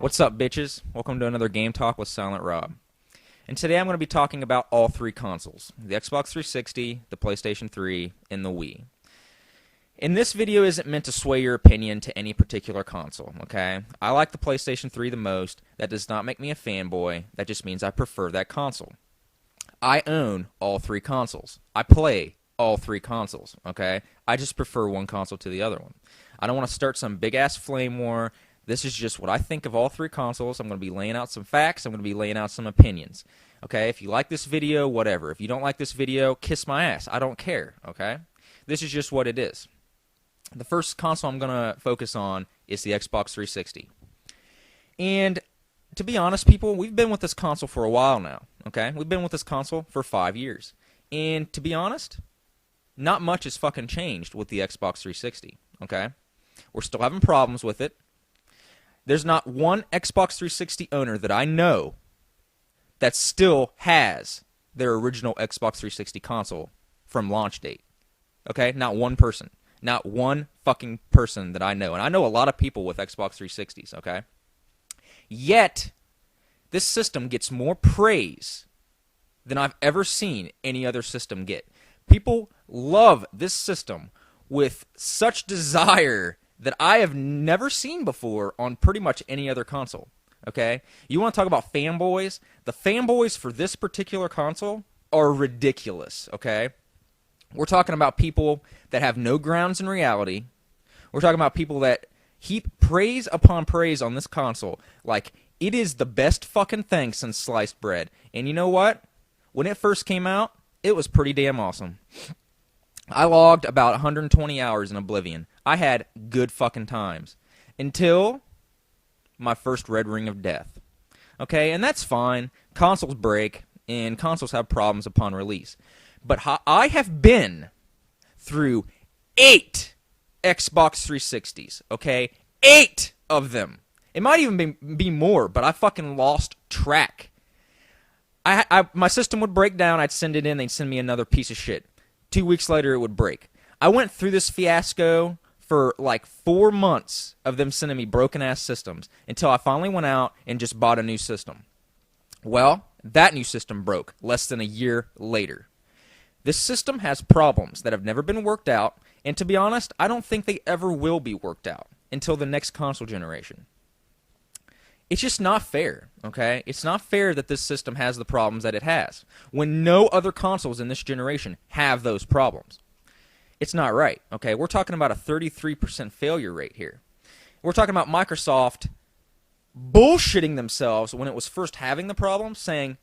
What's up, bitches? Welcome to another Game Talk with Silent Rob. And today I'm going to be talking about all three consoles, the Xbox 360, the PlayStation 3, and the Wii. And this video isn't meant to sway your opinion to any particular console, okay? I like the PlayStation 3 the most. That does not make me a fanboy. That just means I prefer that console. I own all three consoles. I play all three consoles, okay? I just prefer one console to the other one. I don't want to start some big-ass flame war. This is just what I think of all three consoles. I'm going to be laying out some facts. I'm going to be laying out some opinions. Okay, if you like this video, whatever. If you don't like this video, kiss my ass. I don't care, okay? This is just what it is. The first console I'm going to focus on is the Xbox 360. And to be honest, people, we've been with this console for a while now, okay? We've been with this console for 5 years. And to be honest, not much has fucking changed with the Xbox 360, okay? We're still having problems with it. There's not one Xbox 360 owner that I know that still has their original Xbox 360 console from launch date. Okay? Not one person. Not one fucking person that I know. And I know a lot of people with Xbox 360s, okay? Yet, this system gets more praise than I've ever seen any other system get. People love this system with such desire that I have never seen before on pretty much any other console, okay? You want to talk about fanboys? The fanboys for this particular console are ridiculous, okay? We're talking about people that have no grounds in reality. We're talking about people that heap praise upon praise on this console like it is the best fucking thing since sliced bread. And you know what? When it first came out, it was pretty damn awesome. I logged about 120 hours in Oblivion. I had good fucking times. Until my first Red Ring of Death. Okay, and that's fine. Consoles break, and consoles have problems upon release. But I have been through 8 Xbox 360s, okay? 8 of them. It might even be more, but I fucking lost track. My system would break down, I'd send it in, they'd send me another piece of shit. 2 weeks later, it would break. I went through this fiasco for like 4 months of them sending me broken-ass systems until I finally went out and just bought a new system. Well, that new system broke less than a year later. This system has problems that have never been worked out, and to be honest, I don't think they ever will be worked out until the next console generation. It's just not fair, okay? It's not fair that this system has the problems that it has when no other consoles in this generation have those problems. It's not right, okay? We're talking about a 33% failure rate here. We're talking about Microsoft bullshitting themselves when it was first having the problems, saying,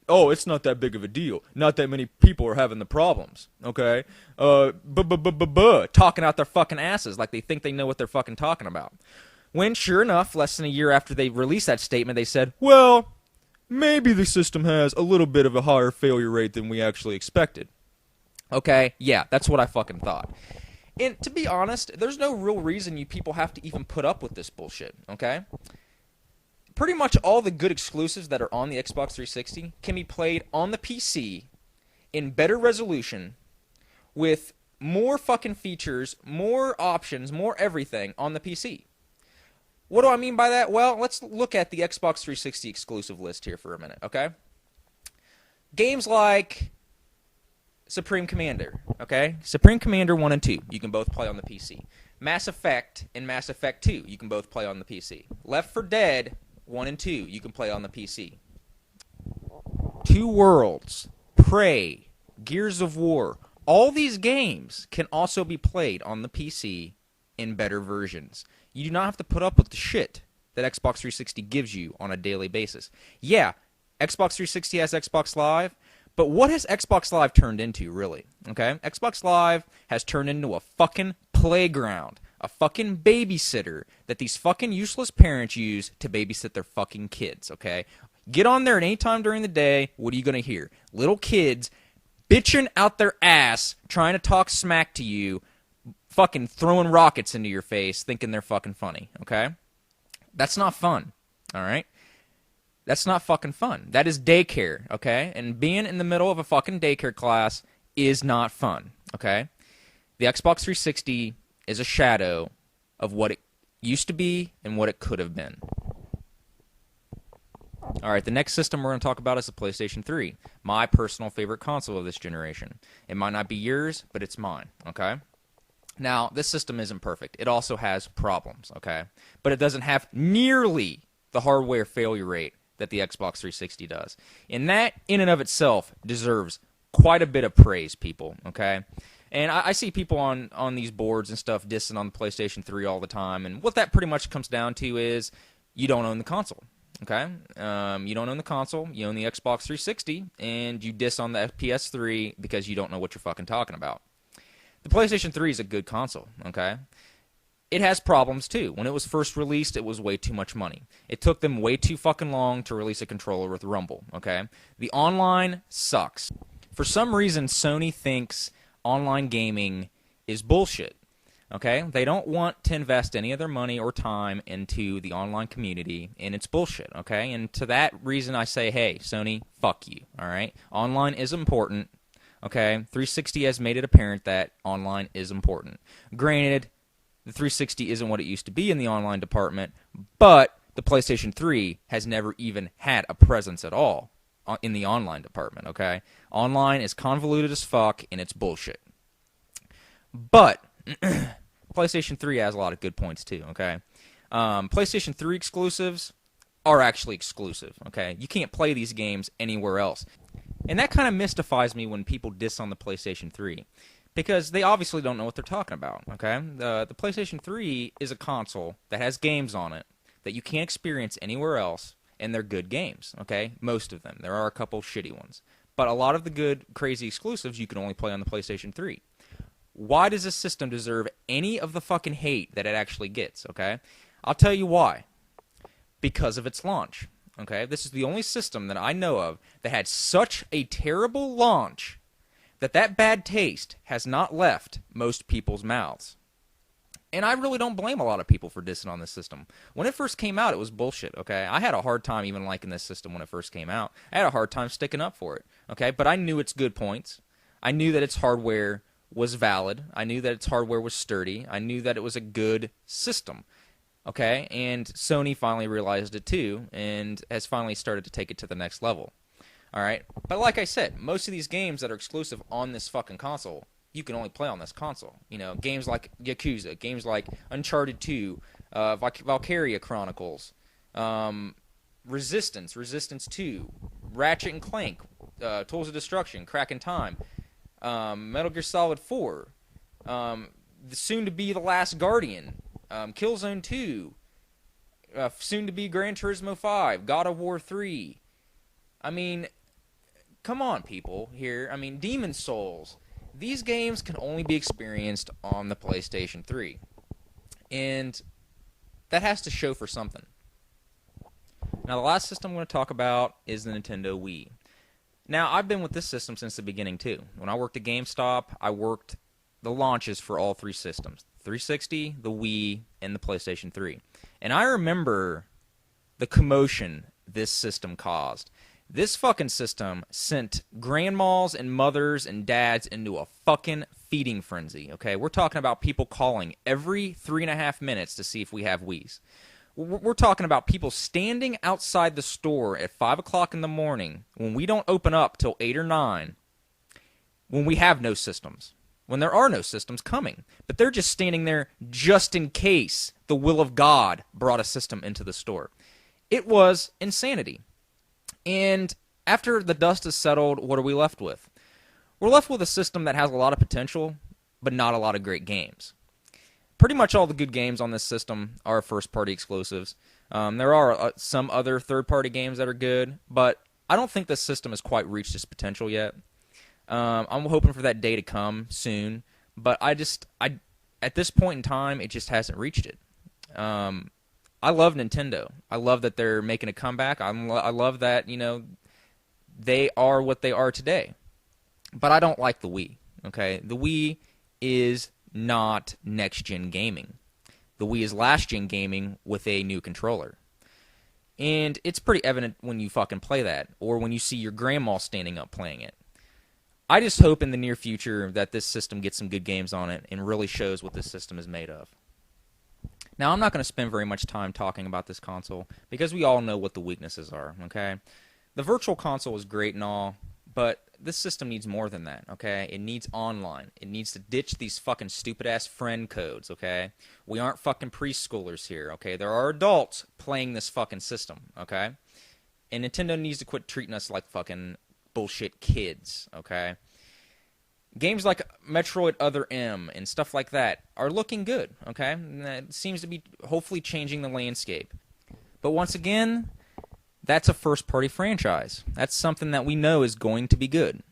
oh, it's not that big of a deal. Not that many people are having the problems, okay? Talking out their fucking asses like they think they know what they're fucking talking about. When, sure enough, less than a year after they released that statement, they said, well, maybe the system has a little bit of a higher failure rate than we actually expected. Okay, yeah, that's what I fucking thought. And to be honest, there's no real reason you people have to even put up with this bullshit, okay? Pretty much all the good exclusives that are on the Xbox 360 can be played on the PC in better resolution with more fucking features, more options, more everything on the PC. What do I mean by that? Well, let's look at the Xbox 360 exclusive list here for a minute, okay? Games like Supreme Commander, okay? Supreme Commander 1 and 2, you can both play on the PC. Mass Effect and Mass Effect 2, you can both play on the PC. Left 4 Dead 1 and 2, you can play on the PC. Two Worlds, Prey, Gears of War, all these games can also be played on the PC in better versions. You do not have to put up with the shit that Xbox 360 gives you on a daily basis. Yeah, Xbox 360 has Xbox Live, but what has Xbox Live turned into, really? Okay? Xbox Live has turned into a fucking playground, a fucking babysitter that these fucking useless parents use to babysit their fucking kids, okay? Get on there at any time during the day, what are you going to hear? Little kids bitching out their ass, trying to talk smack to you, fucking throwing rockets into your face, thinking they're fucking funny, okay? That's not fun, all right? That's not fucking fun. That is daycare, okay? And being in the middle of a fucking daycare class is not fun, okay? The Xbox 360 is a shadow of what it used to be and what it could have been. Alright, the next system we're going to talk about is the PlayStation 3, my personal favorite console of this generation. It might not be yours, but it's mine, okay? Now, this system isn't perfect. It also has problems, okay? But it doesn't have nearly the hardware failure rate that the Xbox 360 does. And that, in and of itself, deserves quite a bit of praise, people, okay? And I see people on these boards and stuff dissing on the PlayStation 3 all the time, and what that pretty much comes down to is you don't own the console, okay? You don't own the console, you own the Xbox 360, and you diss on the PS3 because you don't know what you're fucking talking about. The PlayStation 3 is a good console, okay? It has problems, too. When it was first released, it was way too much money. It took them way too fucking long to release a controller with Rumble, okay? The online sucks. For some reason, Sony thinks online gaming is bullshit, okay? They don't want to invest any of their money or time into the online community, and it's bullshit, okay? And to that reason, I say, hey, Sony, fuck you, all right? Online is important, okay? 360 has made it apparent that online is important. Granted, the 360 isn't what it used to be in the online department, but the PlayStation 3 has never even had a presence at all in the online department, okay? Online is convoluted as fuck, and it's bullshit. But PlayStation 3 has a lot of good points, too, okay? PlayStation 3 exclusives are actually exclusive, okay? You can't play these games anywhere else. And that kind of mystifies me when people diss on the PlayStation 3. Because they obviously don't know what they're talking about, okay? The PlayStation 3 is a console that has games on it that you can't experience anywhere else, and they're good games, okay? Most of them. There are a couple shitty ones. But a lot of the good, crazy exclusives you can only play on the PlayStation 3. Why does this system deserve any of the fucking hate that it actually gets, okay? I'll tell you why. Because of its launch, okay? This is the only system that I know of that had such a terrible launch that bad taste has not left most people's mouths. And I really don't blame a lot of people for dissing on this system. When it first came out, it was bullshit, okay? I had a hard time even liking this system when it first came out. I had a hard time sticking up for it, okay? But I knew its good points. I knew that its hardware was valid. I knew that its hardware was sturdy. I knew that it was a good system, okay? And Sony finally realized it too, and has finally started to take it to the next level. Alright, but like I said, most of these games that are exclusive on this fucking console, you can only play on this console. You know, games like Yakuza, games like Uncharted 2, Valkyria Chronicles, Resistance 2, Ratchet and Clank, Tools of Destruction, Crack in Time, Metal Gear Solid 4, the soon-to-be The Last Guardian, Killzone 2, soon-to-be Gran Turismo 5, God of War 3. I mean, come on, people, here. I mean, Demon's Souls. These games can only be experienced on the PlayStation 3. And that has to show for something. Now, the last system I'm going to talk about is the Nintendo Wii. Now, I've been with this system since the beginning, too. When I worked at GameStop, I worked the launches for all three systems. 360, the Wii, and the PlayStation 3. And I remember the commotion this system caused. This fucking system sent grandmas and mothers and dads into a fucking feeding frenzy, okay? We're talking about people calling every 3.5 minutes to see if we have Wiis. We're talking about people standing outside the store at 5 o'clock in the morning when we don't open up till 8 or 9, when we have no systems, when there are no systems coming. But they're just standing there just in case the will of God brought a system into the store. It was insanity. And after the dust is settled, what are we left with? We're left with a system that has a lot of potential, but not a lot of great games. Pretty much all the good games on this system are first-party exclusives. There are some other third-party games that are good, but I don't think this system has quite reached its potential yet. I'm hoping for that day to come soon, but at this point in time, it just hasn't reached it. I love Nintendo. I love that they're making a comeback. I love that, you know, they are what they are today. But I don't like the Wii, okay? The Wii is not next-gen gaming. The Wii is last-gen gaming with a new controller. And it's pretty evident when you fucking play that, or when you see your grandma standing up playing it. I just hope in the near future that this system gets some good games on it and really shows what this system is made of. Now, I'm not going to spend very much time talking about this console because we all know what the weaknesses are, okay? The Virtual Console is great and all, but this system needs more than that, okay? It needs online. It needs to ditch these fucking stupid-ass friend codes, okay? We aren't fucking preschoolers here, okay? There are adults playing this fucking system, okay? And Nintendo needs to quit treating us like fucking bullshit kids, okay? Games like Metroid Other M and stuff like that are looking good, okay? And that seems to be hopefully changing the landscape. But once again, that's a first-party franchise. That's something that we know is going to be good.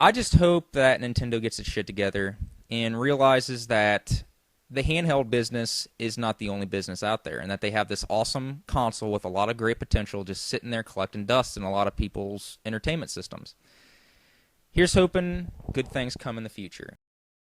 I just hope that Nintendo gets its shit together and realizes that the handheld business is not the only business out there, and that they have this awesome console with a lot of great potential just sitting there collecting dust in a lot of people's entertainment systems. Here's hoping good things come in the future.